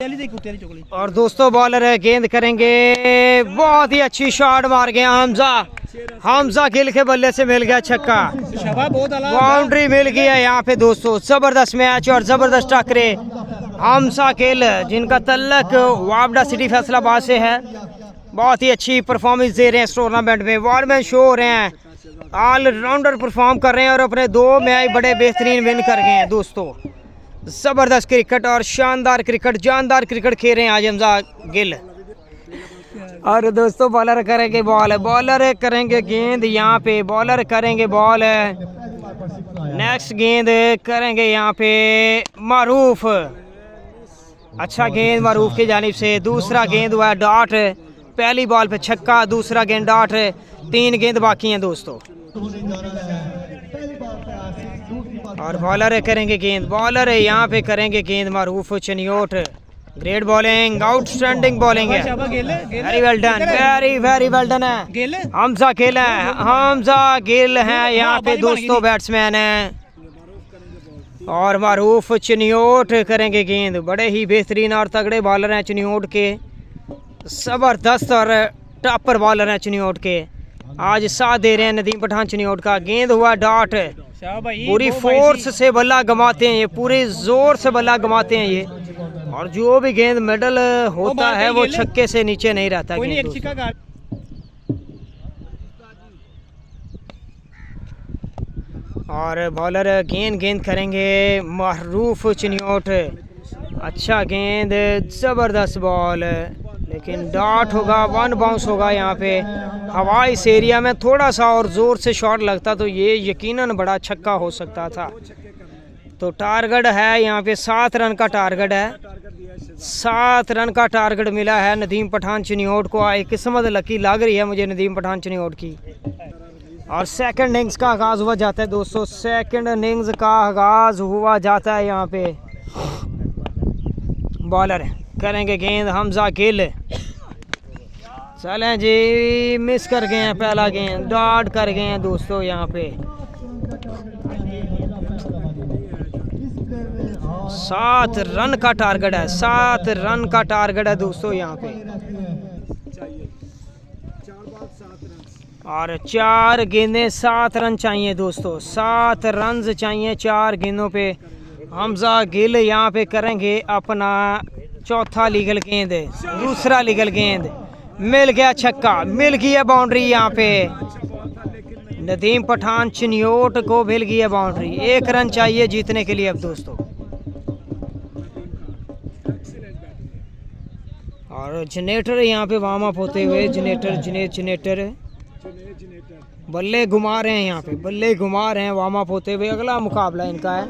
और दोस्तों बॉलर है, गेंद करेंगे, बहुत ही अच्छी शॉट मार गया हमजा गिल के बल्ले से मिल गया छक्का, बाउंड्री मिल गई है यहाँ पे दोस्तों। जबरदस्त मैच और जबरदस्त टक्करे। हमजा गिल जिनका तल्लक वावडा सिटी फैसलाबाद से है, बहुत ही अच्छी परफॉर्मेंस दे रहे हैं इस टूर्नामेंट में, वॉलमैन शो हो रहे हैं, ऑलराउंडर परफॉर्म कर रहे हैं और अपने 2 मैच बड़े बेहतरीन विन कर गए हैं दोस्तों। जबरदस्त क्रिकेट और शानदार क्रिकेट, जानदार क्रिकेट खेल रहे हैं आज हमजा गिल। और दोस्तों बॉलर करेंगे बॉल, बॉलर करेंगे गेंद यहाँ पे, बॉलर करेंगे बॉल, नेक्स्ट गेंद करेंगे यहाँ पे मारूफ, अच्छा गेंद मारूफ की जानिब से। दूसरा गेंद हुआ डॉट, पहली बॉल पे छक्का, दूसरा गेंद डॉट, 3 गेंद बाकी हैं दोस्तों। और बॉलर करेंगे गेंद, बॉलर यहाँ पे करेंगे गेंद Maroof Chaniot, great bowling, outstanding bowling है, very well done, very well done है। हमजा गिल है, हमजा गिल है यहाँ पे दोस्तों बैट्समैन है। और मारूफ चनियोट करेंगे गेंद, बड़े ही बेहतरीन और तगड़े बॉलर हैं चनियोट के, जबरदस्त और टॉपर बॉलर हैं चनियोट के, आज साथ दे रहे हैं नदीम पठान चनियोट का। गेंद हुआ डॉट, पूरी फोर्स से बल्ला गमाते हैं ये, पूरे जोर से बल्ला गमाते हैं ये, और जो भी गेंद मेडल होता है वो छक्के से नीचे नहीं रहता। और बॉलर गेंद करेंगे मारूफ चनियोट, अच्छा गेंद, जबरदस्त बॉल, लेकिन डॉट होगा, 1 बाउंस होगा यहाँ पे। हवा इस एरिया में थोड़ा सा और ज़ोर से शॉट लगता तो ये यकीनन बड़ा छक्का हो सकता था। तो टारगेट है यहाँ पे 7 रन का टारगेट है, 7 रन का टारगेट मिला है नदीम पठान चनियोट को। एक किस्मत लकी लग रही है मुझे नदीम पठान चनियोट की। और सेकंड इनिंग्स का आगाज़ हुआ जाता है दोस्तों, सेकंड इनिंग्स का आगाज़ हुआ जाता है यहाँ पे। बॉलर करेंगे गेंद हमजा गिल, चलें जी, मिस कर गए हैं पहला गेंद, डॉट कर गए हैं दोस्तों यहाँ पे। 7 रन का टारगेट है, 7 रन का टारगेट है दोस्तों यहाँ पे। और 4 गेंदें 7 रन चाहिए दोस्तों, 7 रन चाहिए 4 गेंदों पे। हमजा गिल यहाँ पे करेंगे अपना चौथा लीगल गेंद, दूसरा लीगल गेंद, मिल गया छक्का, मिल गई है बाउंड्री यहाँ पे। नदीम पठान चनियोट को मिल गई है बाउंड्री, 1 रन चाहिए जीतने के लिए अब दोस्तों। और जनरेटर यहाँ पे वार्म अप होते हुए, जनरेटर बल्ले घुमा रहे हैं यहाँ पे, बल्ले घुमा रहे हैं वार्म अप होते हुए। अगला मुकाबला इनका है,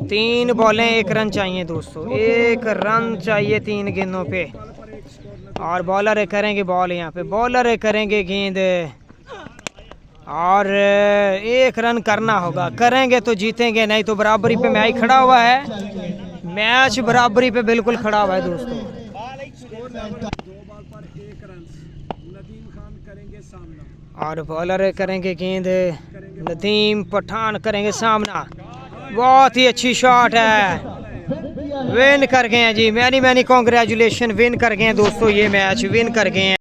3 बॉलें 1 रन चाहिए दोस्तों, 1 रन चाहिए 3 गेंदों पे। और बॉलर करेंगे बॉल यहाँ पे, बॉलर करेंगे गेंद, और 1 रन करना होगा, करेंगे तो जीतेंगे, नहीं तो बराबरी पे मैच खड़ा हुआ है, मैच बराबरी पे बिल्कुल खड़ा हुआ है दोस्तों। और बॉलर करेंगे गेंद, नदीम पठान करेंगे सामना, बहुत ही अच्छी शॉट है, विन कर गए हैं जी, मैनी कॉन्ग्रेचुलेशन, विन कर गए हैं दोस्तों, ये मैच विन कर गए हैं।